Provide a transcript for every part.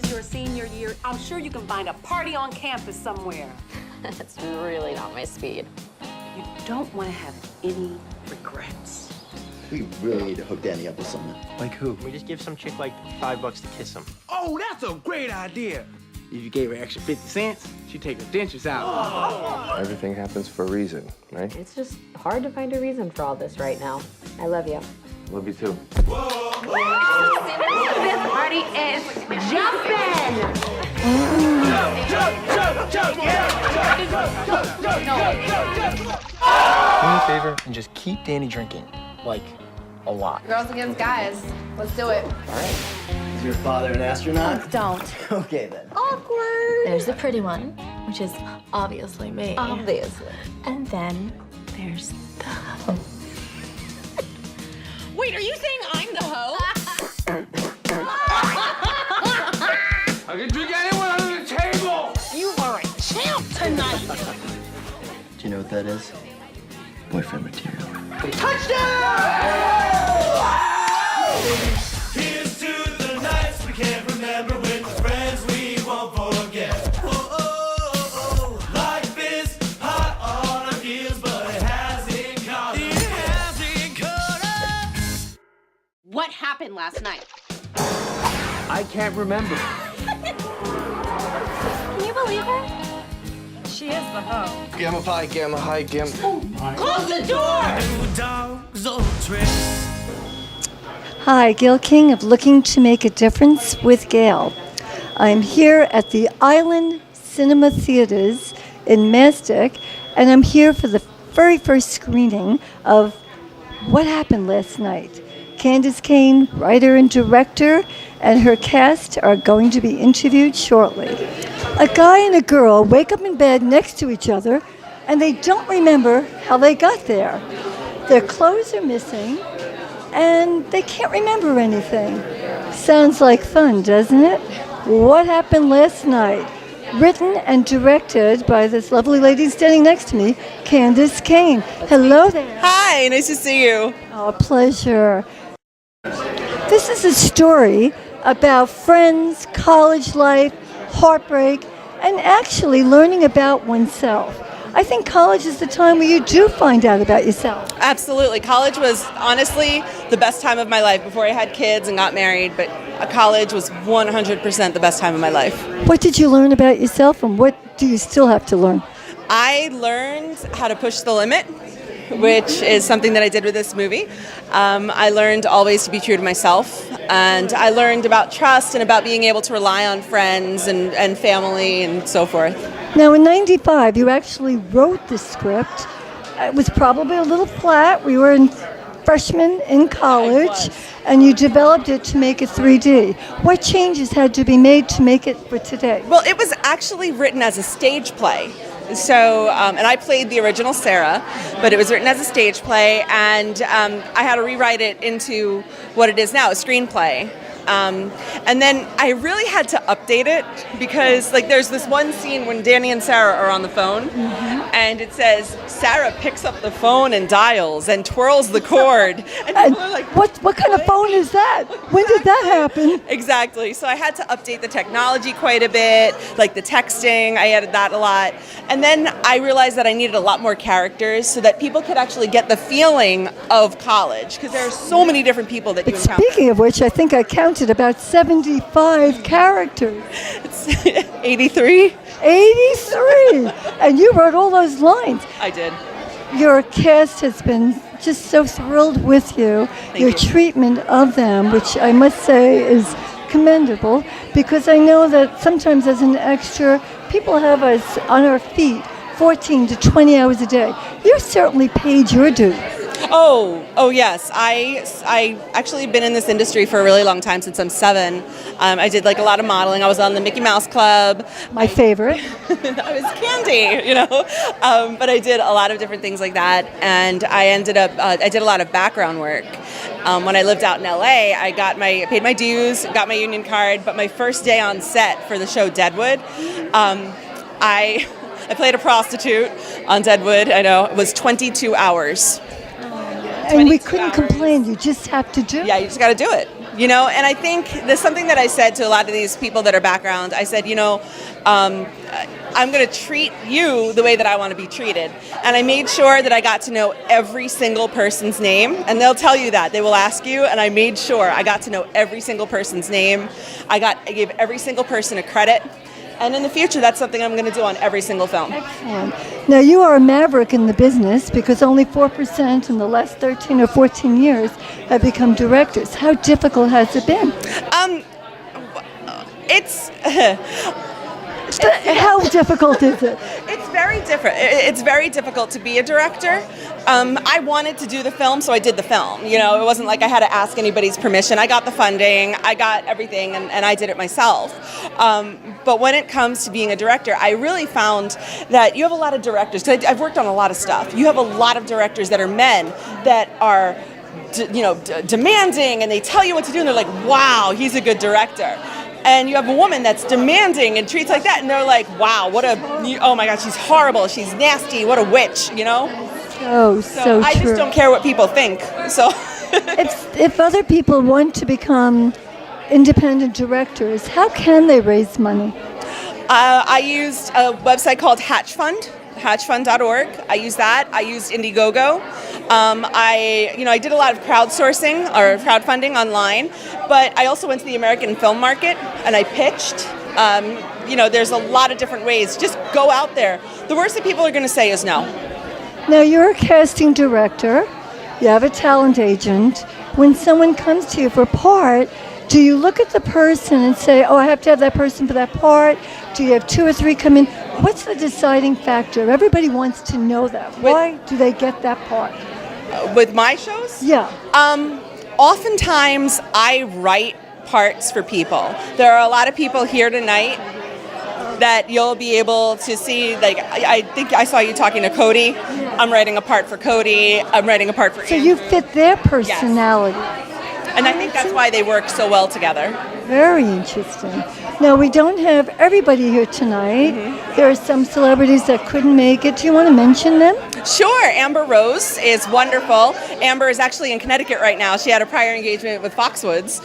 is your senior year, I'm sure you can find a party on campus somewhere. That's really not my speed. You don't want to have any regrets. We really need to hook Danny up with someone. Like who? We just give some chick like $5 to kiss him. Oh, that's a great idea. If you gave her extra 50 cents, she'd take her dentures out. Everything happens for a reason, right? It's just hard to find a reason for all this right now. I love you. Love you too. This party is jumping! Do me a favor and just keep Danny drinking. Like, a lot. Girls against guys. Let's do it. All right. Is your father an astronaut? Don't. Okay, then. Awkward! There's the pretty one, which is obviously me. Obviously. And then there's the hoe. Wait, are you saying I'm the hoe? I can drink anyone under the table. You are a champ tonight. Do you know what that is? Boyfriend material. Here's to the nights we can't remember with the friends we won't forget. Life is hot on our heels, but it hasn't caught us. It hasn't caught us. What happened last night? I can't remember. Can you believe her? She is the hoe. Gamma pie, gamma high, gamma. Close the door! New dogs, old tricks. Hi, Gail King of Looking to Make a Difference with Gail. I'm here at the Island Cinema Theaters in Mastic, and I'm here for the very first screening of What Happened Last Night. Candice Cain, writer and director, and her cast are going to be interviewed shortly. A guy and a girl wake up in bed next to each other, and they don't remember how they got there. Their clothes are missing, and they can't remember anything. Sounds like fun, doesn't it? What Happened Last Night? Written and directed by this lovely lady standing next to me, Candice Cain. Hello there. Hi, nice to see you. Oh, a pleasure. This is a story about friends, college life, heartbreak, and actually learning about oneself. I think college is the time where you do find out about yourself. Absolutely. College was honestly the best time of my life before I had kids and got married, but college was 100% the best time of my life. What did you learn about yourself, and what do you still have to learn? I learned how to push the limit, which is something that I did with this movie. I learned always to be true to myself, and I learned about trust and about being able to rely on friends and family and so forth. Now, in '95, you actually wrote the script. It was probably a little flat. We were freshmen in college, and you developed it to make it 3D. What changes had to be made to make it for today? Well, it was actually written as a stage play. So, and I played the original Sarah, but it was written as a stage play, and I had to rewrite it into what it is now, a screenplay. And then I really had to update it because, like, there's this one scene when Danny and Sarah are on the phone, and it says, Sarah picks up the phone and dials and twirls the cord. And people are like, what kind of phone is that? When did that happen? Exactly. So I had to update the technology quite a bit, like the texting, I added that a lot. And then I realized that I needed a lot more characters so that people could actually get the feeling of college, because there are so many different people that you encounter. Speaking of which, I think I counted about 75 characters. It's 83. 83! And you wrote all those lines. I did. Your cast has been just so thrilled with you. Your treatment of them, which I must say is commendable, because I know that sometimes as an extra, people have us on our feet 14 to 20 hours a day. You certainly paid your dues. Oh yes. I actually been in this industry for a really long time, since I'm 7. I did like a lot of modeling. I was on the Mickey Mouse Club. My favorite. I was Candy, you know. But I did a lot of different things like that, and I ended up I did a lot of background work. When I lived out in LA, I paid my dues, got my union card. But my first day on set for the show Deadwood, I played a prostitute on Deadwood. I know it was 22 hours. And we couldn't complain. You just have to do it. Yeah, you just got to do it. you know. And I think there's something that I said to a lot of these people that are background. I said, you know, I'm going to treat you the way that I want to be treated. And I made sure that I got to know every single person's name. And they'll tell you that. They will ask you. And I made sure I got to know every single person's name. I gave every single person a credit. And in the future, that's something I'm going to do on every single film. Excellent. Now, you are a maverick in the business because only 4% in the last 13 or 14 years have become directors. How difficult has it been? How difficult is it? It's very different. It's very difficult to be a director. I wanted to do the film, so I did the film. You know, it wasn't like I had to ask anybody's permission. I got the funding, I got everything, and I did it myself. But when it comes to being a director, I really found that you have a lot of directors. 'Cause I've worked on a lot of stuff. You have a lot of directors that are men that are, demanding, and they tell you what to do, and they're like, "Wow, he's a good director." And you have a woman that's demanding and treats like that, and they're like, "Wow, oh my God, she's horrible, she's nasty, what a witch," you know? So I true. just don't care what people think. So if other people want to become independent directors, how can they raise money? I used a website called hatchfund.org. I used that. I used Indiegogo. I did a lot of crowdfunding online, but I also went to the American film market and I pitched. There's a lot of different ways. Just go out there. The worst that people are going to say is no. Now, you're a casting director. You have a talent agent. When someone comes to you for a part, do you look at the person and say, "Oh, I have to have that person for that part"? Do you have 2 or 3 come in? What's the deciding factor? Everybody wants to know that. Why do they get that part? With my shows? Yeah. Oftentimes, I write parts for people. There are a lot of people here tonight that you'll be able to see. Like, I think I saw you talking to Cody. I'm writing a part for Cody. I'm writing a part for So you fit their personality. Yes. And I think that's why they work so well together. Very interesting. Now, we don't have everybody here tonight. Mm-hmm. There are some celebrities that couldn't make it. Do you want to mention them? Sure. Amber Rose is wonderful. Amber is actually in Connecticut right now. She had a prior engagement with Foxwoods,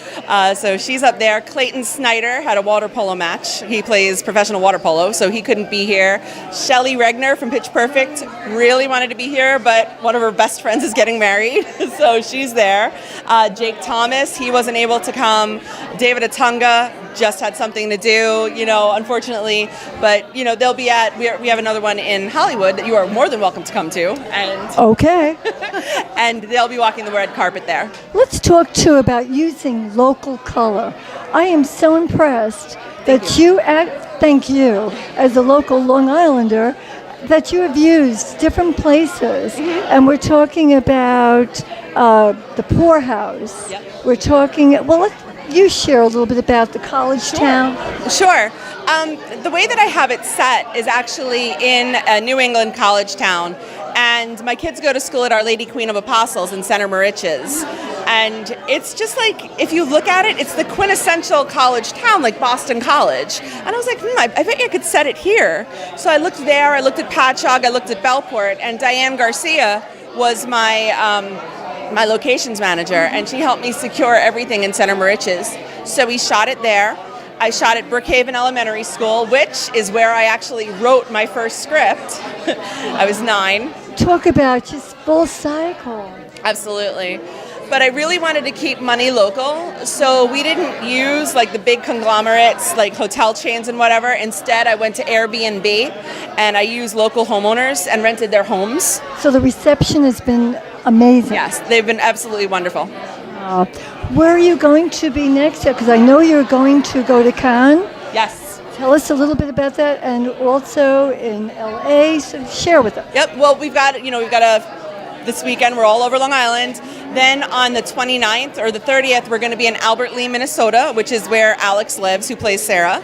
so she's up there. Clayton Snyder had a water polo match. He plays professional water polo, so he couldn't be here. Shelley Regner from Pitch Perfect really wanted to be here, but one of her best friends is getting married, so she's there. Jake Thomas, he wasn't able to come. David Atunga just had something to do, unfortunately, but they'll be we have another one in Hollywood that you are more than welcome to come to, and okay. And they'll be walking the red carpet there. Let's talk too about using local color. I am so impressed that you thank you, as a local Long Islander, that you have used different places, and we're talking about the poorhouse. Yep. We're talking, you share a little bit about the college town. Sure. The way that I have it set is actually in a New England college town, and my kids go to school at Our Lady Queen of Apostles in Center Moriches. And it's just like, if you look at it, it's the quintessential college town, like Boston College. And I was like, I bet I could set it here. So I looked there, I looked at Patchogue, I looked at Bellport, and Diane Garcia was my locations manager, and she helped me secure everything in Center Moriches. So we shot it there. I shot at Brookhaven Elementary School, which is where I actually wrote my first script. I was 9. Talk about just full cycle. Absolutely. But I really wanted to keep money local, so we didn't use like the big conglomerates, like hotel chains and whatever. Instead, I went to Airbnb, and I used local homeowners and rented their homes. So the reception has been amazing. Yes, they've been absolutely wonderful. Where are you going to be next year? Because I know you're going to go to Cannes. Yes. Tell us a little bit about that, and also in LA, so share with us. Yep, well, we've got this weekend, we're all over Long Island. Then on the 29th or the 30th, we're going to be in Albert Lea, Minnesota, which is where Alex lives, who plays Sarah.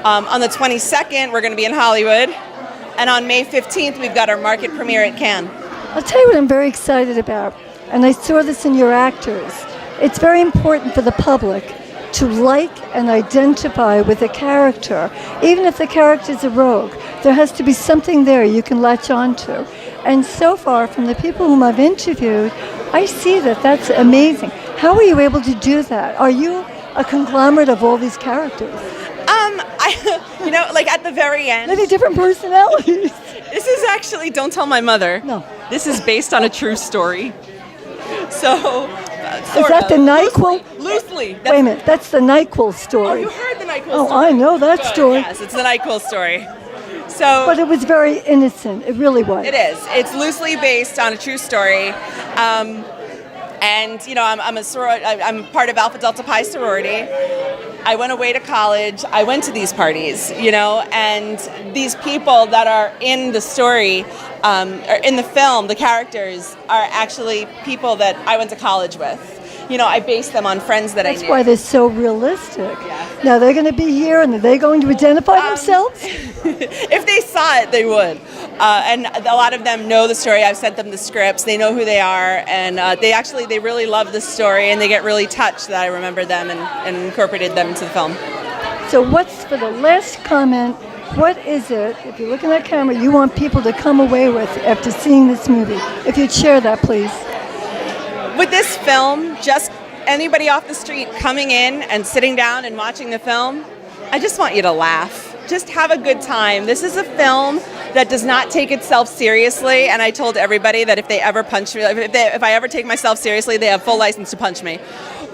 On the 22nd, we're going to be in Hollywood. And on May 15th, we've got our market premiere at Cannes. I'll tell you what I'm very excited about, and I saw this in your actors. It's very important for the public to like and identify with a character. Even if the character's a rogue, there has to be something there you can latch onto. And so far, from the people whom I've interviewed, I see that that's amazing. How were you able to do that? Are you a conglomerate of all these characters? Like at the very end. Many different personalities. This is actually, don't tell my mother. No. This is based on a true story. So, Is that the NyQuil? Loosely. Wait a minute, that's the NyQuil story. Oh, you heard the NyQuil story? Oh, I know that story. Yes, it's the NyQuil story. So, But it was very innocent. It really was. it is. It's loosely based on a true story. And I'm part of Alpha Delta Pi sorority. I went away to college. I went to these parties, and these people that are in the story, or in the film, the characters are actually people that I went to college with. I based them on friends that I knew. That's why they're so realistic. Now they're going to be here, and are they going to identify themselves? If they saw it, they would. And a lot of them know the story. I've sent them the scripts. They know who they are, and they really love the story, and they get really touched that I remember them and incorporated them into the film. So what's, for the last comment, what is it, if you look in that camera, you want people to come away with after seeing this movie? If you'd share that, please. With this film, just anybody off the street coming in and sitting down and watching the film, I just want you to laugh. Just have a good time. This is a film that does not take itself seriously, and I told everybody that if they ever punch me, if I ever take myself seriously, they have full license to punch me.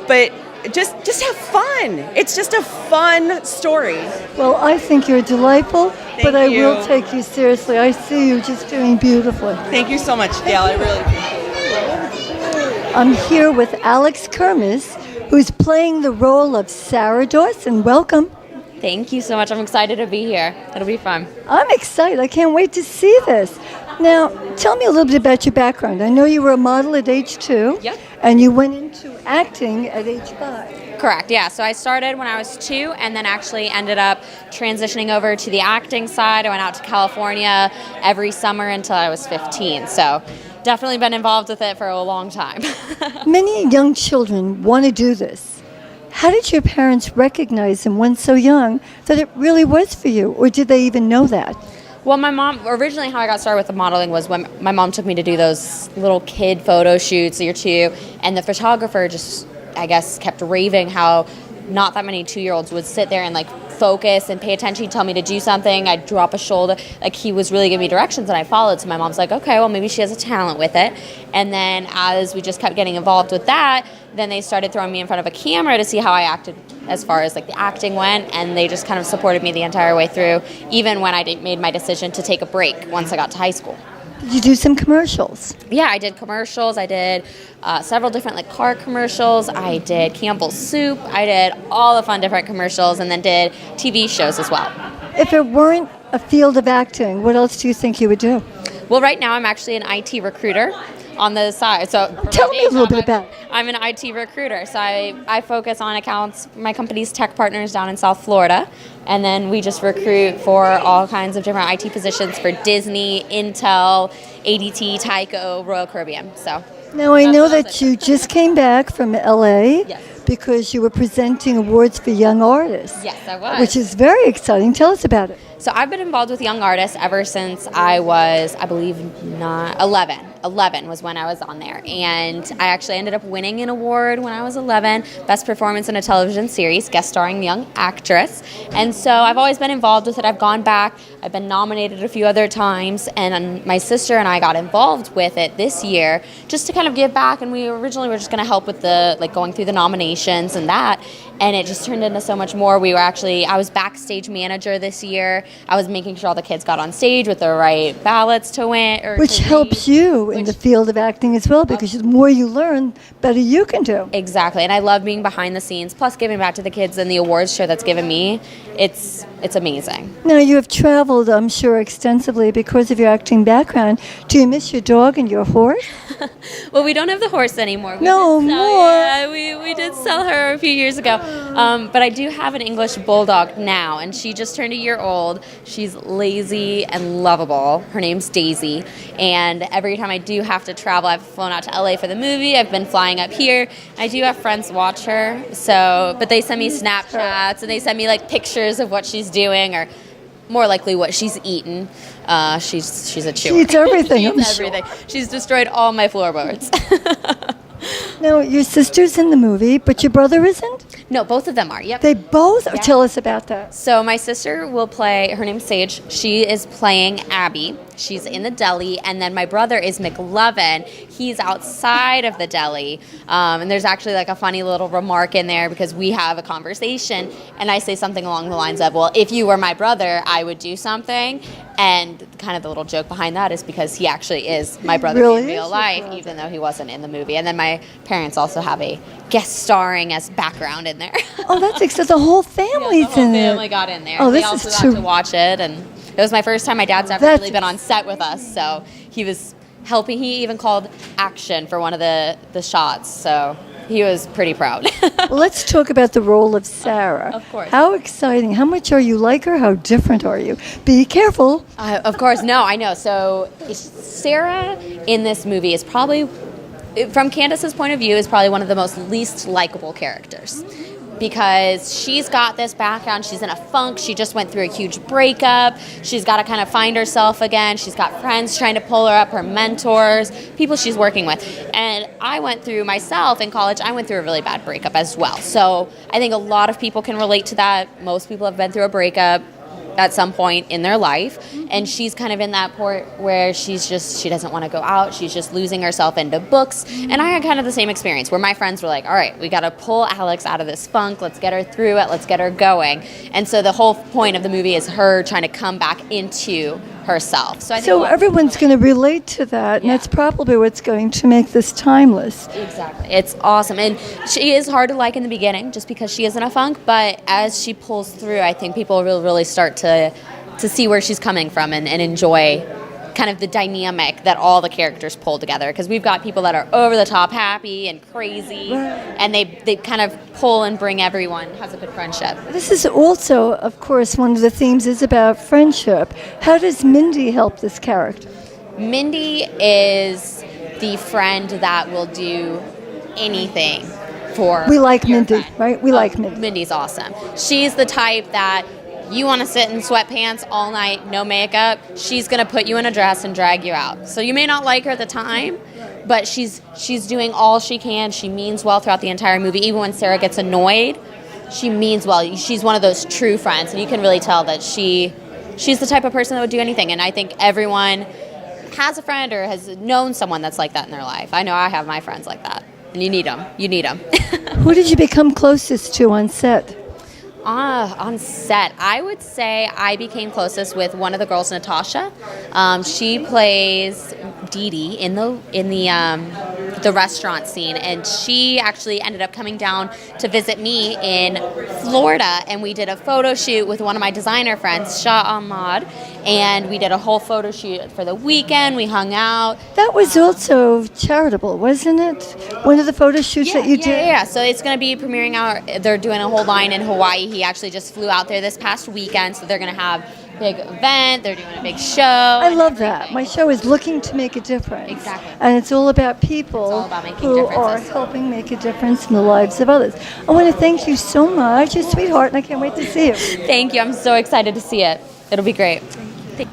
But just have fun. It's just a fun story. Well, I think you're delightful, but I you. will take you seriously. I see you just doing beautifully. Thank you so much, Gail. I really appreciate it. I'm here with Alex Kermes, who's playing the role of Sarah Dawson. Welcome. Thank you so much. I'm excited to be here. It'll be fun. I'm excited. I can't wait to see this. Now, tell me a little bit about your background. I know you were a model at age 2. Yep. And you went into acting at age 5. Correct, yeah. So I started when I was 2 and then actually ended up transitioning over to the acting side. I went out to California every summer until I was 15. So definitely been involved with it for a long time. Many young children want to do this. How did your parents recognize in one so young that it really was for you, or did they even know that? Well, my mom, originally how I got started with the modeling was when my mom took me to do those little kid photo shoots, year 2, and the photographer just, I guess, kept raving how not that many 2-year-olds would sit there and focus and pay attention. He'd tell me to do something, I'd drop a shoulder. He was really giving me directions, and I followed. So my mom's like, okay, well, maybe she has a talent with it. And then as we just kept getting involved with that, then they started throwing me in front of a camera to see how I acted as far as the acting went, and they just kind of supported me the entire way through, even when I made my decision to take a break once I got to high school. Did you do some commercials? Yeah, I did commercials. I did several different car commercials. I did Campbell's Soup. I did all the fun different commercials, and then did TV shows as well. If it weren't a field of acting, what else do you think you would do? Well, right now I'm actually an IT recruiter on the side. So tell me a little bit about it. I'm an IT recruiter. So I focus on accounts, my company's tech partners down in South Florida. And then we just recruit for all kinds of different IT positions for Disney, Intel, ADT, Tyco, Royal Caribbean. So now I know that you just came back from LA. Yes. Because you were presenting awards for young artists. Yes, I was. Which is very exciting. Tell us about it. So I've been involved with young artists ever since I was, I believe, 11. 11 was when I was on there. And I actually ended up winning an award when I was 11, Best Performance in a Television Series, guest starring Young Actress. And so I've always been involved with it. I've gone back. I've been nominated a few other times. And my sister and I got involved with it this year just to kind of give back. And we originally were just going to help with the, going through the nominations and that. And it just turned into so much more. I was backstage manager this year. I was making sure all the kids got on stage with the right ballots to win. Which helps you in the field of acting as well, because the more you learn, better you can do. Exactly. And I love being behind the scenes, plus giving back to the kids and the awards show that's given me. It's amazing. Now, you have traveled, I'm sure, extensively because of your acting background. Do you miss your dog and your horse? Well, we don't have the horse anymore. Yeah, we did sell her a few years ago. But I do have an English bulldog now, and she just turned a year old. She's lazy and lovable. Her name's Daisy. And every time I do have to travel, I've flown out to LA for the movie. I've been flying up here. I do have friends watch her. But they send me Snapchats, and they send me pictures of what she's doing, or more likely what she's eaten. She's a chewer. She eats everything. She eats everything. She's destroyed all my floorboards. Now, your sister's in the movie, but your brother isn't? No, both of them are. Yep. They both? Yeah. Tell us about that. So my sister will play, her name's Sage. She is playing Abby. She's in the deli. And then my brother is McLovin. He's outside of the deli. And there's actually like a funny little remark in there because we have a conversation. And I say something along the lines of, well, if you were my brother, I would do something. And kind of the little joke behind that is because he actually is my brother in real life, even though he wasn't in the movie. And then my parents also have a guest starring as background in there. Oh, that's exciting. The whole family's the whole in it. family got in there. Oh, They this also is got true. to watch it, and it was my first time my dad's ever really been on set with us, so he was helping. He even called action for one of the shots, so he was pretty proud. Well, let's talk about the role of Sarah. Of course. How exciting. How much are you like her? How different are you? Be careful. Of course, no, I know. So Sarah in this movie is probably, from Candice's point of view, is probably one of the most least likable characters. Because she's got this background, she's in a funk, she just went through a huge breakup, she's got to kind of find herself again, she's got friends trying to pull her up, her mentors, people she's working with. And I went through myself in college, I went through a really bad breakup as well. So I think a lot of people can relate to that. Most people have been through a breakup at some point in their life, and she's kind of in that port where she doesn't want to go out, she's just losing herself into books. And I had kind of the same experience where my friends were like, all right, we got to pull Alex out of this funk, let's get her through it, let's get her going. And so the whole point of the movie is her trying to come back into herself. So I think Everyone's going to relate to that, and that's probably what's going to make this timeless. Exactly. It's awesome. And she is hard to like in the beginning just because she is in a funk, but as she pulls through, I think people will really start to see where she's coming from and enjoy kind of the dynamic that all the characters pull together. Because we've got people that are over the top happy and crazy, and they kind of pull and bring everyone, has a good friendship. This is also, of course, one of the themes is about friendship. How does Mindy help this character? Mindy is the friend that will do anything for We like your Mindy, friend. right? We like Mindy. Mindy's awesome. She's the type that you want to sit in sweatpants all night, no makeup, she's going to put you in a dress and drag you out. So you may not like her at the time, but she's doing all she can. She means well throughout the entire movie. Even when Sarah gets annoyed, she means well. She's one of those true friends, and you can really tell that she's the type of person that would do anything. And I think everyone has a friend or has known someone that's like that in their life. I know I have my friends like that, and you need them. You need them. Who did you become closest to on set? On set, I would say I became closest with one of the girls, Natasha. She plays Dee Dee in the restaurant scene, and she actually ended up coming down to visit me in Florida, and we did a photo shoot with one of my designer friends, Shah Ahmad, and we did a whole photo shoot for the weekend. We hung out. That was also charitable, wasn't it? One of the photo shoots that you did? Yeah. So it's going to be premiering out. They're doing a whole line in Hawaii. He actually just flew out there this past weekend, so they're going to have a big event. They're doing a big show. I love that. My show is Looking to Make a Difference. Exactly. And it's all about people who are helping make a difference in the lives of others. I want to thank you so much. You're a sweetheart, and I can't wait to see you. Thank you. I'm so excited to see it. It'll be great.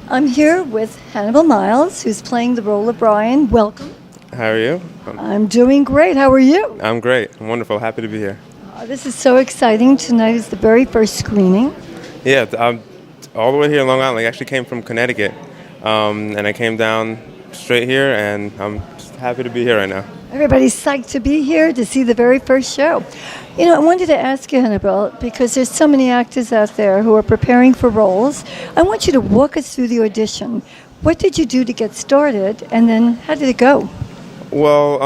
I'm here with Hannibal Miles, who's playing the role of Brian. Welcome. How are you? I'm doing great. How are you? I'm great. I'm wonderful. Happy to be here. This is so exciting. Tonight is the very first screening. Yeah, I'm all the way here in Long Island. I actually came from Connecticut, and I came down straight here, and I'm just happy to be here right now. Everybody's psyched to be here to see the very first show. You know, I wanted to ask you, Hannibal, because there's so many actors out there who are preparing for roles. I want you to walk us through the audition. What did you do to get started, and then how did it go? Well,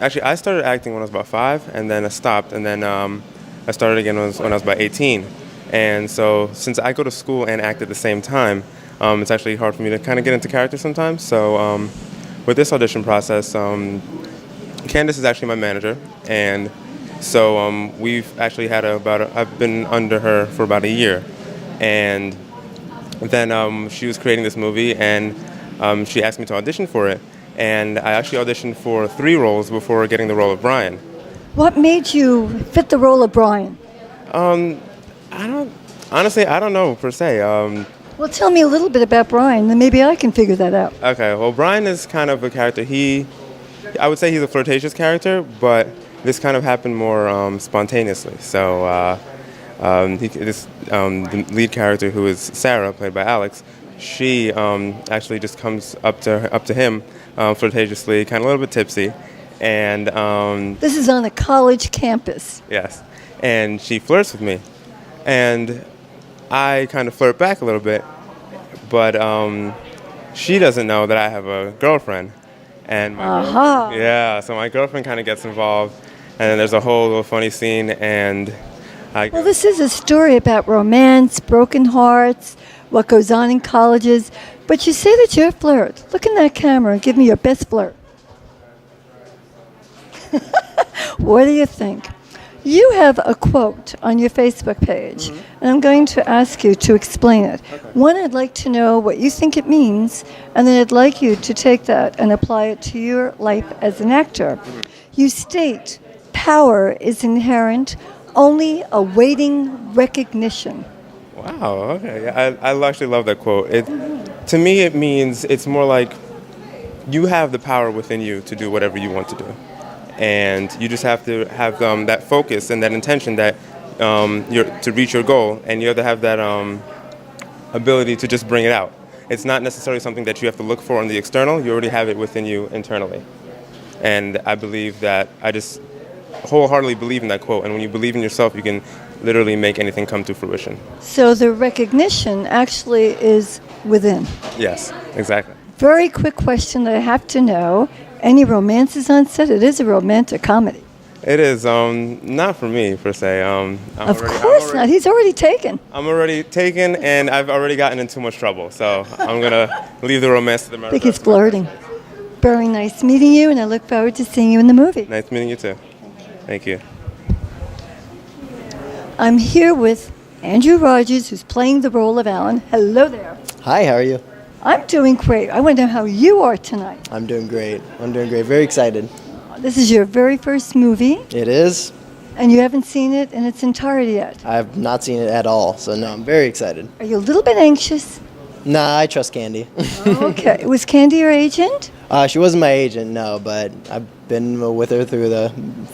actually, I started acting when I was about 5, and then I stopped, and then I started again when I was about 18. And so since I go to school and act at the same time, it's actually hard for me to kind of get into character sometimes. So with this audition process, Candice is actually my manager, and so we've actually had I've been under her for about a year, and then she was creating this movie, and she asked me to audition for it, and I actually auditioned for 3 roles before getting the role of Brian. What made you fit the role of Brian? I don't know per se. Well, tell me a little bit about Brian, then maybe I can figure that out. Okay, well, Brian is kind of a character. I would say he's a flirtatious character, but this kind of happened more spontaneously. So the lead character, who is Sarah, played by Alex, she actually just comes up to him flirtatiously, kind of a little bit tipsy, and This is on a college campus. yes, and she flirts with me, and I kind of flirt back a little bit, but she doesn't know that I have a girlfriend, and so my girlfriend kind of gets involved, and then there's a whole little funny scene, and Well, this is a story about romance, broken hearts, what goes on in colleges. But you say that you're a flirt. Look in that camera and give me your best flirt. What do you think? You have a quote on your Facebook page, and I'm going to ask you to explain it. One, I'd like to know what you think it means, and then I'd like you to take that and apply it to your life as an actor. You state, power is inherent, only awaiting recognition. Wow, okay. Yeah, I actually love that quote. To me, it means it's more like you have the power within you to do whatever you want to do. And you just have to have that focus and that intention that to reach your goal, and you have to have that ability to just bring it out. It's not necessarily something that you have to look for on the external. You already have it within you internally. And I believe that, I just wholeheartedly believe in that quote. And when you believe in yourself, you can literally make anything come to fruition. So the recognition actually is within. Yes, exactly. Very quick question that I have to know. Any romances on set? It is a romantic comedy. It is not for me, per se. Of course not. He's already taken. I'm already taken, and I've already gotten in too much trouble. So I'm going to leave the romance to the I think he's flirting. Very nice meeting you, and I look forward to seeing you in the movie. Nice meeting you, too. Thank you. I'm here with Andrew Rogers, who's playing the role of Alan. Hello there. Hi, how are you? I'm doing great. I want to know how you are tonight. I'm doing great. Very excited. This is your very first movie, It is. and you haven't seen it in its entirety yet. I have not seen it at all, so no, I'm very excited. Are you a little bit anxious? Nah, I trust Candy. Okay. Was Candy your agent? She wasn't my agent, no, but I've been with her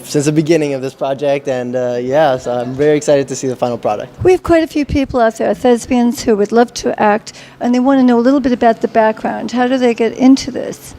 since the beginning of this project, and so I'm very excited to see the final product. We have quite a few people out there, thespians, who would love to act, and they want to know a little bit about the background. How do they get into this?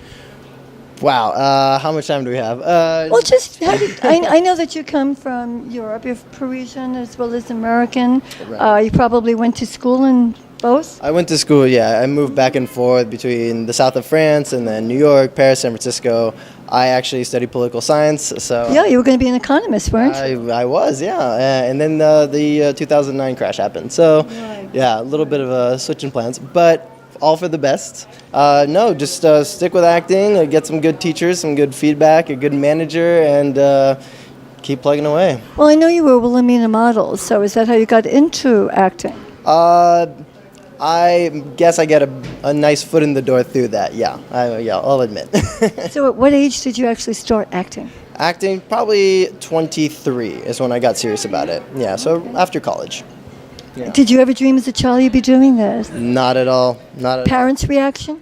Wow, how much time do we have? Well, just I know that you come from Europe. You're Parisian as well as American. Right. You probably went to school in both? I went to school, I moved back and forth between the south of France and then New York, Paris, San Francisco. I actually studied political science, so... Yeah, you were going to be an economist, weren't you? I was, and then the 2009 crash happened. So, a little bit of a switch in plans, but all for the best. Just stick with acting, get some good teachers, some good feedback, a good manager, and keep plugging away. Well, I know you were Wilhelmina models, so is that how you got into acting? I guess I get a nice foot in the door through that, I'll admit. So at what age did you actually start acting? Acting, probably 23 is when I got serious about it. Yeah, so after college. Yeah. Did you ever dream as a child you'd be doing this? Not at all. Parents' reaction?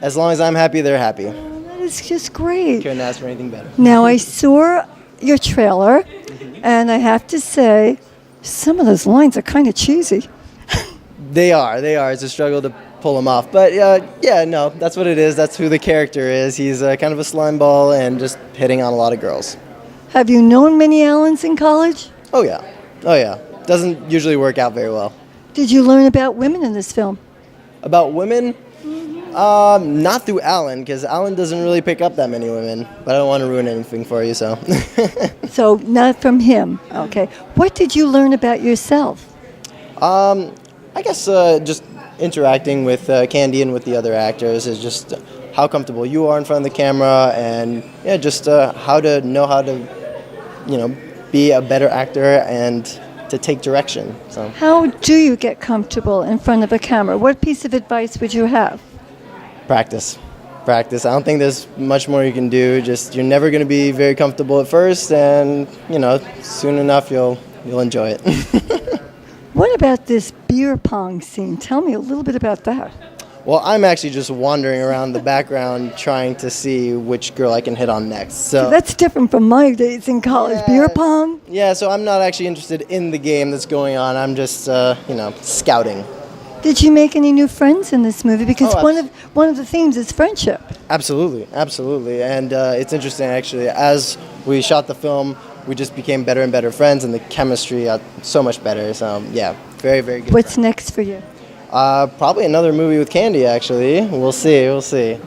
As long as I'm happy, they're happy. That is just great. Couldn't ask for anything better. Now, I saw your trailer, and I have to say, some of those lines are kind of cheesy. They are. It's a struggle to pull them off. But that's what it is. That's who the character is. He's kind of a slime ball and just hitting on a lot of girls. Have you known many Allens in college? Oh, yeah. Doesn't usually work out very well. Did you learn about women in this film? About women? Not through Alan, because Alan doesn't really pick up that many women. But I don't want to ruin anything for you, so. So, not from him. Okay. What did you learn about yourself? I guess just interacting with Candy and with the other actors is just how comfortable you are in front of the camera, and just how to be a better actor and to take direction. So how do you get comfortable in front of a camera? What piece of advice would you have? Practice. I don't think there's much more you can do. Just you're never going to be very comfortable at first, and soon enough you'll enjoy it. What about this beer pong scene? Tell me a little bit about that. Well, I'm actually just wandering around the background trying to see which girl I can hit on next. So That's different from my days in college. Beer pong? yeah, so I'm not actually interested in the game that's going on. I'm just, scouting. Did you make any new friends in this movie? Because Oh, one of the themes is friendship. Absolutely, absolutely. And it's interesting, actually. As we shot the film, we just became better and better friends, and the chemistry got so much better. So, yeah, very, very good. What's next for you? Probably another movie with Candy, actually. We'll see.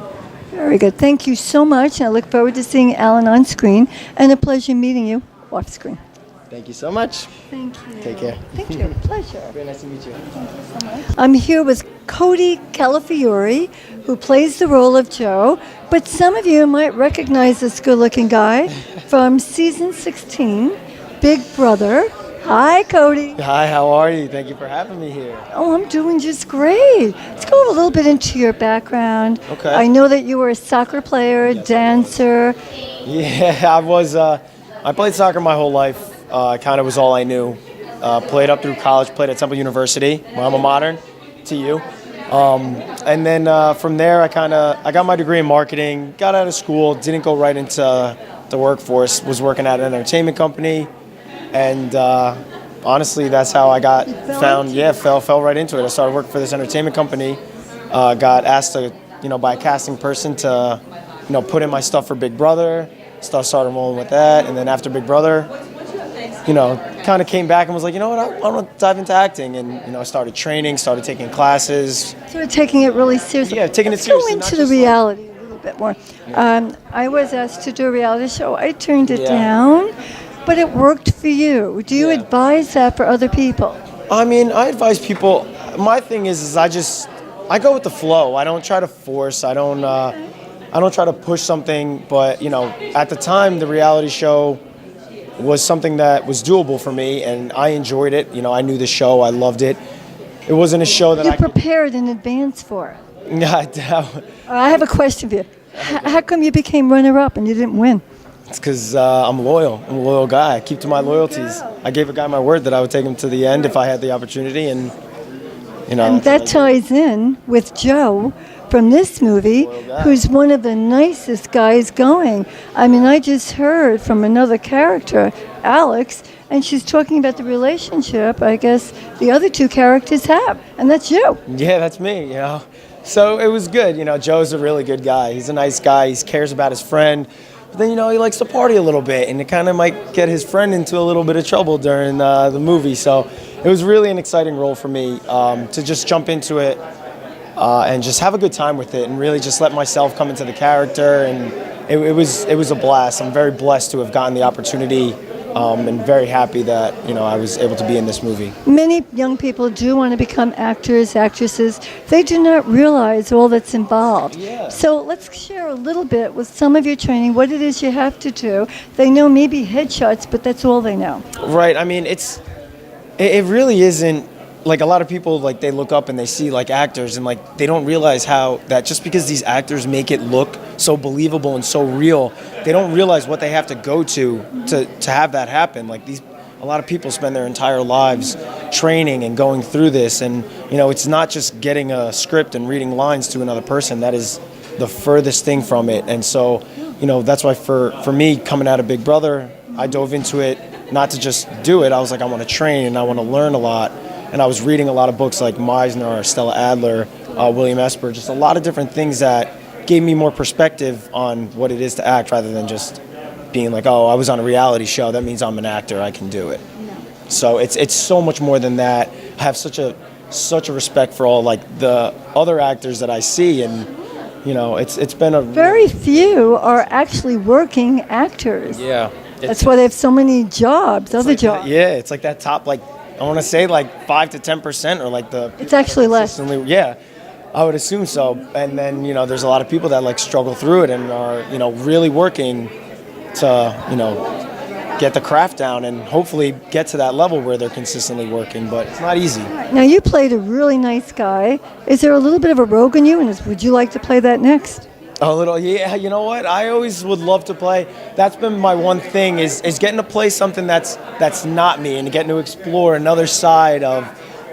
Very good. Thank you so much. I look forward to seeing Alan on screen, and a pleasure meeting you off screen. Thank you so much. Thank you. Take care. Thank you. Pleasure. Very nice to meet you. Thank you so much. I'm here with Cody Calafiore, who plays the role of Joe, but some of you might recognize this good-looking guy from season 16, Big Brother. Hi, Cody. Hi, how are you? Thank you for having me here. Oh, I'm doing just great. Let's go a little bit into your background. Okay. I know that you were a soccer player, dancer. Yeah, I was. I played soccer my whole life. Kind of was all I knew. Played up through college. Played at Temple University, my alma mater, TU. And then from there, I got my degree in marketing. Got out of school. Didn't go right into the workforce. Was working at an entertainment company. And honestly, that's how I got found. Yeah, fell right into it. I started working for this entertainment company. Got asked to, by a casting person to, put in my stuff for Big Brother. Started rolling with that, and then after Big Brother, kind of came back and was like, I want to dive into acting, and I started training, started taking classes. So we're taking it really seriously. Yeah, taking it seriously. Let's go into the reality a little bit more. I was asked to do a reality show. I turned it down. But it worked for you. Do you advise that for other people? I mean, I advise people. My thing is I go with the flow. I don't try to force. I don't try to push something. But at the time, the reality show was something that was doable for me, and I enjoyed it. I knew the show. I loved it. It wasn't a show that you prepared in advance for it. I have a question for you. How come you became runner-up and you didn't win? It's because I'm loyal. I'm a loyal guy. I keep to my loyalties. I gave a guy my word that I would take him to the end if I had the opportunity, and And that ties in with Joe from this movie, who's one of the nicest guys going. I mean, I just heard from another character, Alex, and she's talking about the relationship I guess the other two characters have, and that's you. Yeah, that's me. So it was good. Joe's a really good guy. He's a nice guy. He cares about his friend. But then, he likes to party a little bit, and it kind of might get his friend into a little bit of trouble during the movie. So it was really an exciting role for me to just jump into it and just have a good time with it and really just let myself come into the character. And it was a blast. I'm very blessed to have gotten the opportunity and very happy that, I was able to be in this movie. Many young people do want to become actors, actresses. They do not realize all that's involved. Yeah. So let's share a little bit with some of your training, what it is you have to do. They know maybe headshots, but that's all they know. Right. I mean, it really isn't, like a lot of people, like they look up and they see like actors and like they don't realize how that just because these actors make it look so believable and so real, they don't realize what they have to go to have that happen. Like a lot of people spend their entire lives training and going through this, and it's not just getting a script and reading lines to another person. That is the furthest thing from it. And so that's why for me coming out of Big Brother, I dove into it not to just do it. I was like, I want to train and I want to learn a lot. And I was reading a lot of books like Meisner, Stella Adler, William Esper, just a lot of different things that gave me more perspective on what it is to act rather than just being like, oh, I was on a reality show, that means I'm an actor, I can do it. No. So it's so much more than that. I have such a respect for all like the other actors that I see, and it's been a very few are actually working actors. Yeah. That's why they have so many jobs, other jobs. Yeah, it's like that top I want to say like 5 to 10% or like the... It's actually less. Yeah, I would assume so. And then, there's a lot of people that like struggle through it and are, really working to, get the craft down and hopefully get to that level where they're consistently working, but it's not easy. Now, you played a really nice guy. Is there a little bit of a rogue in you, and would you like to play that next? A little, yeah. You know what? I always would love to play. That's been my one thing is getting to play something that's not me and getting to explore another side of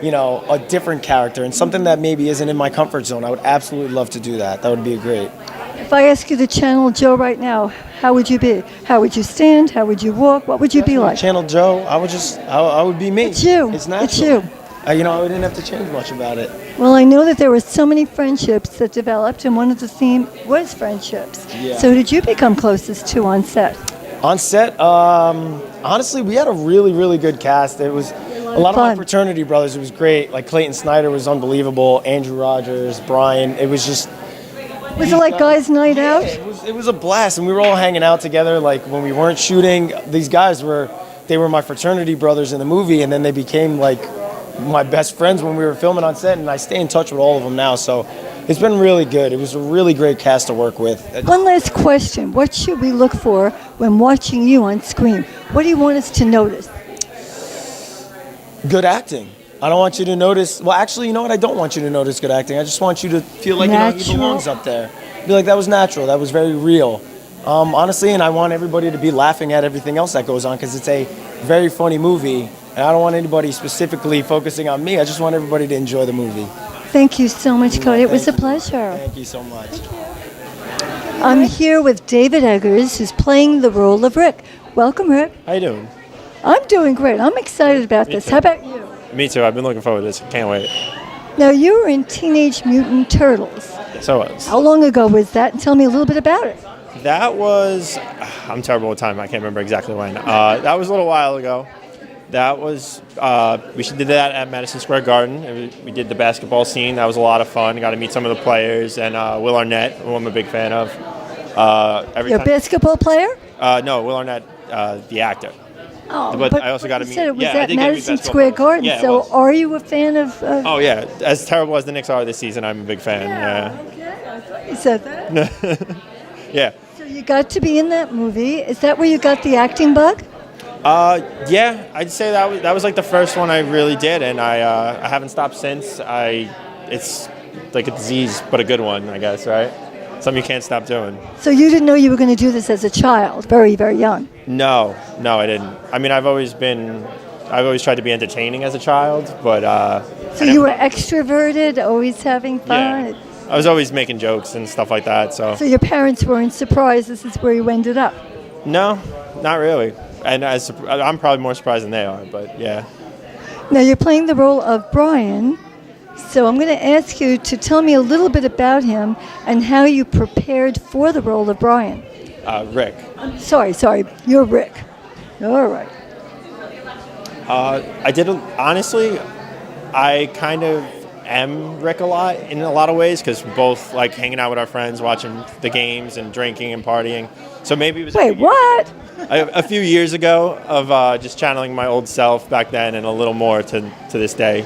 a different character and something that maybe isn't in my comfort zone. I would absolutely love to do that. That would be great. If I ask you to channel Joe right now, how would you be? How would you stand? How would you walk? What would you be like? Channel Joe, I would be me. It's you. It's natural. It's you. I didn't have to change much about it. Well, I know that there were so many friendships that developed, and one of the theme was friendships. Yeah. So who did you become closest to on set? On set, honestly, we had a really, really good cast. It was a lot of my fraternity brothers. It was great. Like Clayton Snyder was unbelievable. Andrew Rogers, Brian. It was just. Was it like guys' night out? It was a blast, and we were all hanging out together. Like when we weren't shooting, these guys were my fraternity brothers in the movie, and then they became like my best friends when we were filming on set, and I stay in touch with all of them now. So it's been really good. It was a really great cast to work with. One last question. What should we look for when watching you on screen? What do you want us to notice? Good acting. I don't want you to notice. Well, actually, you know what? I don't want you to notice good acting. I just want you to feel like he belongs up there. Be like, that was natural. That was very real. Honestly, and I want everybody to be laughing at everything else that goes on because it's a very funny movie. And I don't want anybody specifically focusing on me. I just want everybody to enjoy the movie. Thank you so much, Cody. It was a pleasure. Thank you so much. I'm here with David Eggers, who's playing the role of Rick. Welcome, Rick. How you doing? I'm doing great. I'm excited about this. How about you? Me too. I've been looking forward to this. Can't wait. Now, you were in Teenage Mutant Turtles. Yes, I was. How long ago was that? And tell me a little bit about it. That was... I'm terrible with time. I can't remember exactly when. That was a little while ago. That was... we did that at Madison Square Garden. We did the basketball scene. That was a lot of fun. Got to meet some of the players. And Will Arnett, who I'm a big fan of. You're a basketball player? No, Will Arnett, the actor. Oh, but I also got to meet. You said it was yeah, at Madison Square Garden. Yeah, so, are you a fan of? Oh yeah, as terrible as the Knicks are this season, I'm a big fan. Yeah. Okay, I thought you said that. Yeah. So you got to be in that movie. Is that where you got the acting bug? Yeah, I'd say that was like the first one I really did, and I haven't stopped since. It's like a disease, but a good one, I guess, right? Something you can't stop doing. So you didn't know you were going to do this as a child, very, very young? No, I didn't. I mean, I've always tried to be entertaining as a child, but... So you were extroverted, always having fun? Yeah. I was always making jokes and stuff like that, so... So your parents weren't surprised this is where you ended up? No, not really. And I'm probably more surprised than they are, but yeah. Now you're playing the role of Brian. So I'm going to ask you to tell me a little bit about him and how you prepared for the role of Brian. Rick. Sorry. You're Rick. All right. Honestly, I kind of am Rick a lot in a lot of ways because we're both like hanging out with our friends, watching the games and drinking and partying. So maybe it was a few years ago of just channeling my old self back then and a little more to this day.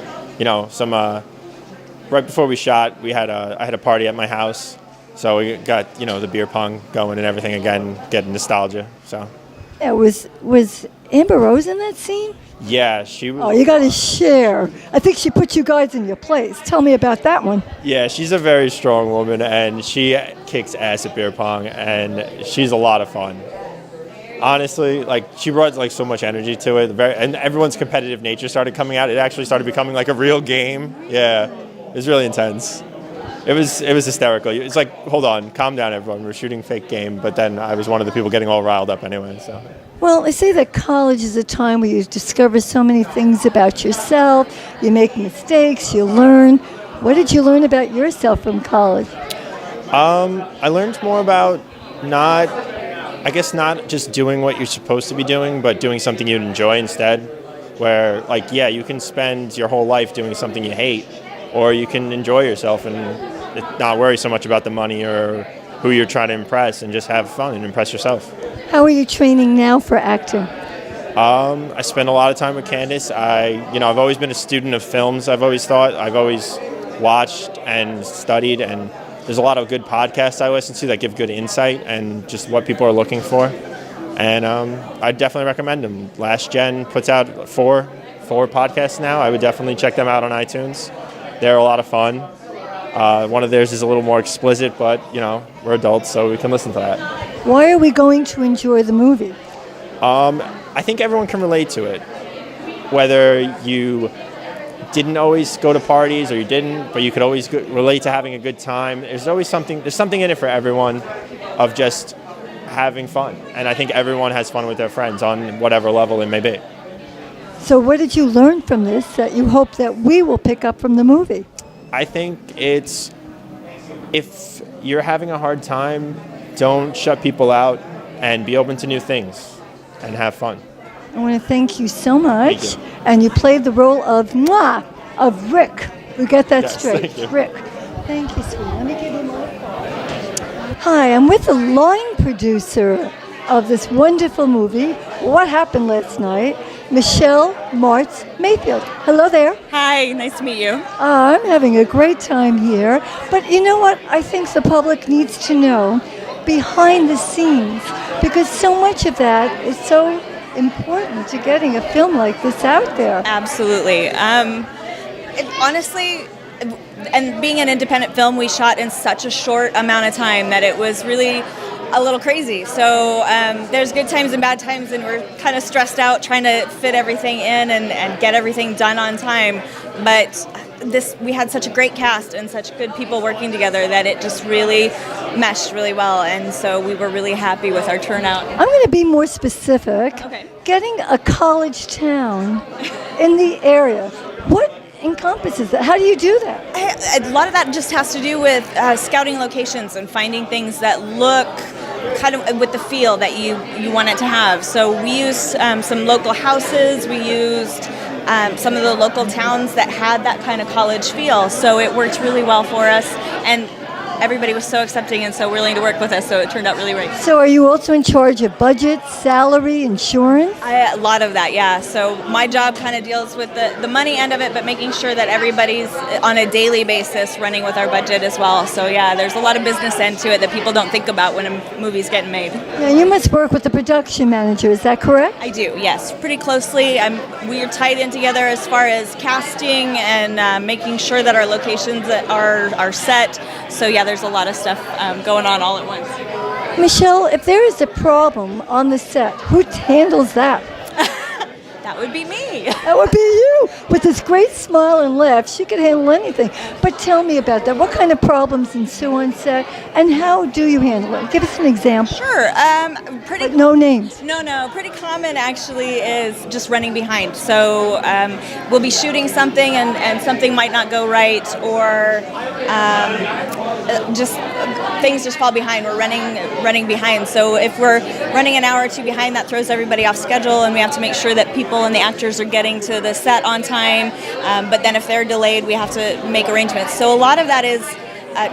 Some... Right before we shot, I had a party at my house, so we got the beer pong going and everything again, getting nostalgia. So. Yeah, was Amber Rose in that scene? Yeah, she was. Oh, you got to share. I think she put you guys in your place. Tell me about that one. Yeah, she's a very strong woman, and she kicks ass at beer pong, and she's a lot of fun. Honestly, she brought so much energy to it, and everyone's competitive nature started coming out. It actually started becoming like a real game. Yeah. It was really intense. It was hysterical. It's like, hold on, calm down, everyone. We're shooting fake game, but then I was one of the people getting all riled up anyway. So. Well, they say that college is a time where you discover so many things about yourself. You make mistakes. You learn. What did you learn about yourself from college? I learned more about not just doing what you're supposed to be doing, but doing something you'd enjoy instead. Where, you can spend your whole life doing something you hate. Or you can enjoy yourself and not worry so much about the money or who you're trying to impress and just have fun and impress yourself. How are you training now for acting? I spend a lot of time with Candice. I've always been a student of films, I've always thought. I've always watched and studied, and there's a lot of good podcasts I listen to that give good insight and just what people are looking for. And I definitely recommend them. Last Gen puts out four podcasts now. I would definitely check them out on iTunes. They're a lot of fun. One of theirs is a little more explicit, but, we're adults, so we can listen to that. Why are we going to enjoy the movie? I think everyone can relate to it. Whether you didn't always go to parties, or you didn't, but you could always relate to having a good time. There's something in it for everyone of just having fun. And I think everyone has fun with their friends on whatever level it may be. So what did you learn from this that you hope that we will pick up from the movie? I think it's, if you're having a hard time, don't shut people out and be open to new things and have fun. I want to thank you so much. Thank you. And you played the role of Rick. We got that Yes, straight. thank you. Rick. Thank you, sweetie. Let me give you my card. Hi, I'm with the line producer of this wonderful movie, What Happened Last Night, Michelle Martz Mayfield. Hello there. Hi, nice to meet you. I'm having a great time here. But you know what? I think the public needs to know behind the scenes, because so much of that is so important to getting a film like this out there. Absolutely. Honestly, and being an independent film, we shot in such a short amount of time that it was really a little crazy. So there's good times and bad times, and we're kind of stressed out trying to fit everything in and get everything done on time. But we had such a great cast and such good people working together that it just really meshed really well, and so we were really happy with our turnout. I'm going to be more specific. Okay. Getting a college town in the area, what encompasses that? How do you do that? A lot of that just has to do with scouting locations and finding things that look kind of with the feel that you want it to have. So we used some local houses, we used some of the local towns that had that kind of college feel, so it worked really well for us, and everybody was so accepting and so willing to work with us, so it turned out really great. So are you also in charge of budget, salary, insurance? A lot of that, yeah. So my job kind of deals with the money end of it, but making sure that everybody's on a daily basis running with our budget as well. So yeah, there's a lot of business end to it that people don't think about when a movie's getting made. Yeah, you must work with the production manager, is that correct? I do, yes, pretty closely. We are tied in together as far as casting and making sure that our locations are set. So yeah, there's a lot of stuff going on all at once. Michelle, if there is a problem on the set, who handles that? That would be me. That would be you. With this great smile and laugh, she could handle anything. But tell me about that. What kind of problems ensue on set, and how do you handle it? Give us an example. Sure. But no names. No. Pretty common actually is just running behind. So we'll be shooting something and something might not go right, or just things just fall behind. We're running behind. So if we're running an hour or two behind, that throws everybody off schedule, and we have to make sure that people and the actors are getting to the set on time. But then if they're delayed, we have to make arrangements. So a lot of that is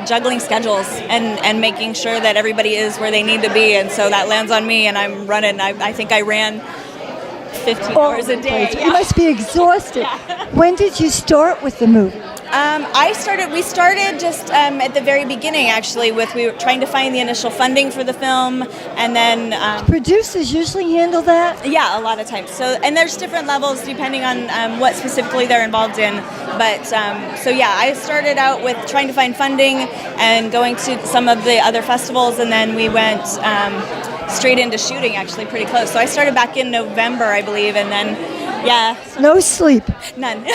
juggling schedules and making sure that everybody is where they need to be. And so that lands on me, and I'm running. I think I ran 15 hours a day. You must be exhausted. Yeah. When did you start with the movie? We started just at the very beginning, actually, we were trying to find the initial funding for the film, and then producers usually handle that. Yeah, a lot of times. So, and there's different levels depending on what specifically they're involved in. But so yeah, I started out with trying to find funding and going to some of the other festivals, and then we went straight into shooting, actually, pretty close. So I started back in November, I believe, and then yeah. No sleep. None.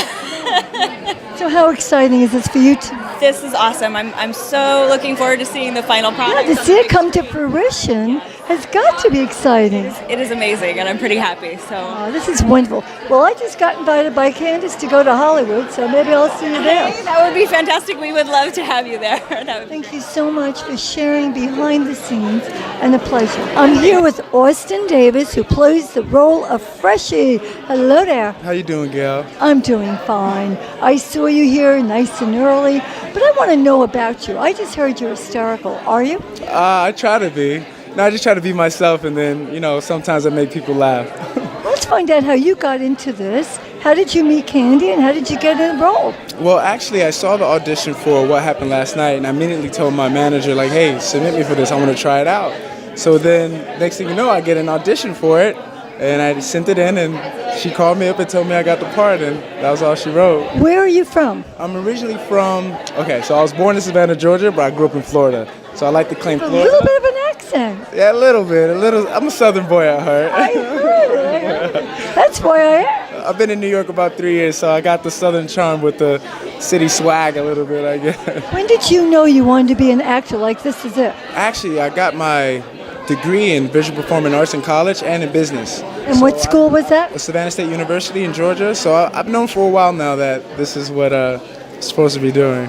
So how exciting is this for you two? This is awesome. I'm so looking forward to seeing the final product. Yeah, to see it come to fruition has got to be exciting. It is amazing, and I'm pretty happy. So this is wonderful. Well, I just got invited by Candice to go to Hollywood, so maybe I'll see you there. Hey, that would be fantastic. We would love to have you there. Thank you so much for sharing behind the scenes, and a pleasure. I'm here with Austin Davis, who plays the role of Freshie. Hello there. How you doing, Gail? I'm doing fine. I saw you here nice and early, but I want to know about you. I just heard you're hysterical. Are you? I try to be. No, I just try to be myself, and then, sometimes I make people laugh. Let's find out how you got into this. How did you meet Candy, and how did you get in the role? Well, actually, I saw the audition for What Happened Last Night, and I immediately told my manager, like, hey, submit me for this. I want to try it out. So then, next thing you know, I get an audition for it, and I sent it in, and she called me up and told me I got the part, and that was all she wrote. Where are you from? I'm originally from, so I was born in Savannah, Georgia, but I grew up in Florida. So I like to claim Florida. A little bit of an accent. Yeah, a little bit. I'm a Southern boy at heart. I heard it. That's why I asked. I've been in New York about 3 years, so I got the Southern charm with the city swag a little bit, I guess. When did you know you wanted to be an actor like This Is It? Actually, I got my degree in visual performing arts in college and in business. And what school was that? Savannah State University in Georgia. So I've known for a while now that this is what I'm supposed to be doing.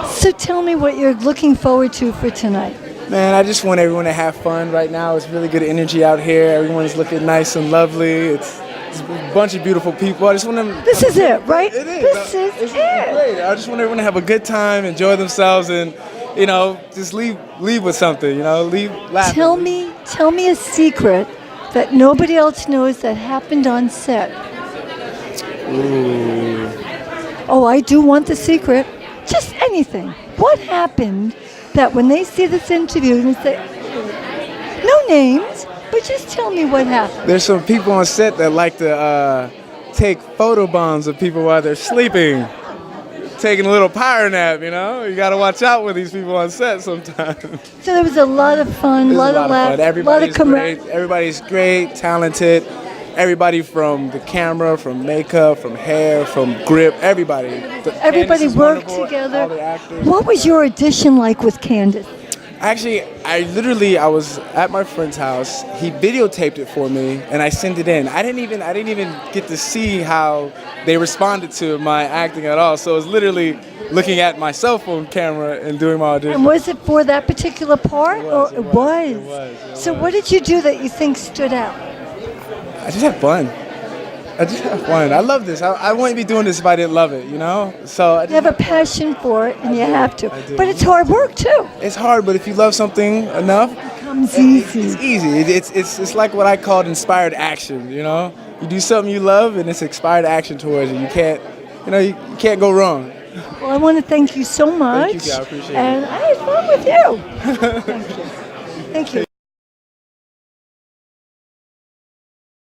So tell me what you're looking forward to for tonight. Man, I just want everyone to have fun. Right now, it's really good energy out here. Everyone's looking nice and lovely. It's a bunch of beautiful people. I just want them. This is it, right? It is. This is it's it. Great. I just want everyone to have a good time, enjoy themselves, and just leave with something. Leave laughing. Tell me a secret that nobody else knows that happened on set. Ooh. Oh, I do want the secret. Just anything. What happened that when they see this interview and say, no names, but just tell me what happened. There's some people on set that like to take photo bombs of people while they're sleeping. Taking a little power nap, You got to watch out with these people on set sometimes. So there was a lot of fun, a lot of laughs, a lot of camaraderie. Everybody's great, talented. Everybody from the camera, from makeup, from hair, from grip, everybody. Everybody worked together. All the actors. What was your audition like with Candice? Actually, I was at my friend's house. He videotaped it for me, and I sent it in. I didn't even get to see how they responded to my acting at all. So it was literally looking at my cell phone camera and doing my audition. And was it for that particular part? It was. So what did you do that you think stood out? I just had fun. I love this. I wouldn't be doing this if I didn't love it, So you have a passion for it, and you have to. But it's hard work too. It's hard, but if you love something enough, it becomes easy. It's easy. It's like what I called inspired action. You do something you love, and it's inspired action towards it. You can't go wrong. Well, I want to thank you so much. Thank you, I appreciate it. And I had fun with you. Thank you. Thank you.